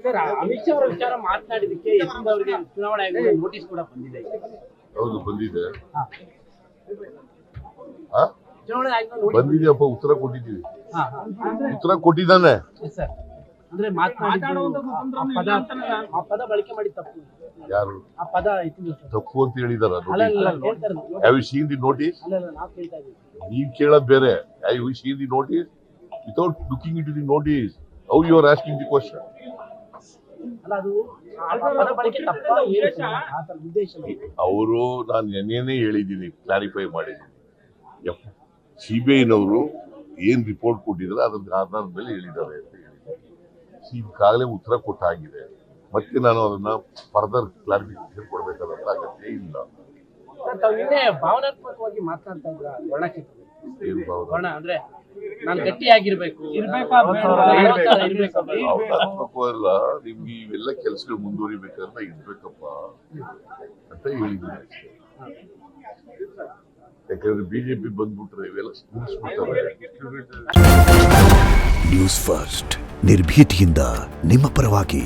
Sir, Amit Shah ಅವರ ವಿಚಾರ ಮಾತನಾಡಿದಕ್ಕೆ ಯತೀಂದ್ರ ಅವರಿಗೆ ಚುನಾವಣಾ ಆಯೋಗದ ನೋಟಿಸ್ ಕೂಡ ಬಂದಿದೆ. ಹೌದು ಬಂದಿದೆ. ಚುನಾವಣಾ ಆಯೋಗ ಬಂದಿದೆಯಪ್ಪ, ಉತ್ತರ ಕೊಟ್ಟಿದ್ದೀವಿ. ಉತ್ತರ ಕೊಟ್ಟಿದ್ದಾನೆ ಸರ್. ಅಂದ್ರೆ ಆ ಪದ ಬಳಕೆ ಮಾಡಿ ತಪ್ಪು. ಯಾರು ಆ ಪದ ಯತೀಂದ್ರ ಸರ್ ತಪ್ಪು ಅಂತ ಹೇಳಿದಾರ? ಹೇಳ್ತಾರೆ. Have you seen the notice? ನಾವು ಕೇಳ್ತಾ ಇದ್ದೀವಿ. ನೀವ್ ಕೇಳೋದ್ ಬೇರೆ. Have you seen the notice? Without looking in to the notice, how you are asking the question? ಅಲ್ಲ, ಅದು ಪದ ಬಳಕೆ ತಪ್ಪ ಉದ್ದೇಶ. ಅವರು ನಾನು ನೆನ್ನೆನೇ ಹೇಳಿದ್ದೀನಿ, ಕ್ಲಾರಿಫೈ ಮಾಡಿದ್ದೀನಿ. CBI-ನವರು ಏನ್ ರಿಪೋರ್ಟ್ ಕೊಟ್ಟಿದ್ರೆ ಅದ್ರ ಆಧಾರದ ಮೇಲೆ ಹೇಳಿದ್ದಾರೆ ಅಂತ ಹೇಳಿದ್ದಾರೆ. ಈಗಾಗಲೇ ಉತ್ತರ ಕೊಟ್ಟಾಗಿದೆ. ಮತ್ತೆ ನಾನು ಅದನ್ನ ಫರ್ದರ್ ಕ್ಲಾರಿಫಿಕೇಶನ್ ಕೊಡಬೇಕಾದಂತ ಅಗತ್ಯ ಇಲ್ಲ. ನಿನ್ನೆ ಭಾವನಾತ್ಮಕವಾಗಿ ಮಾತನಾಡ್ತಾ ಇದ್ರ ವರ್ಣಕ್ಷೇತ್ರದಲ್ಲಿ. ಏನು ವರ್ಣ ಅಂದ್ರೆ ನಾನು ಗಟ್ಟಿಯಾಗಿರ್ಬೇಕು, ಭಾವನಾತ್ಮಕವಲ್ಲ, ನಿಮ್ಗೆ ಇವೆಲ್ಲ ಕೆಲಸಗಳು ಮುಂದುವರಿಬೇಕಾದ್ರೆ ಇರ್ಬೇಕಪ್ಪ ಅಂತ ಹೇಳಿದ್ದೀನಿ ಅಷ್ಟೇ. ಯಾಕಂದ್ರೆ ಬಿಜೆಪಿ ಬಂದ್ಬಿಟ್ರೆ ಇವೆಲ್ಲ ನಿಲ್ಲಿಸ್ಬಿಡ್ತಾರೆ. ನ್ಯೂಸ್ ಫಸ್ಟ್ ನಿರ್ಭೀತಿಯಿಂದ ನಿಮ್ಮ ಪರವಾಗಿ.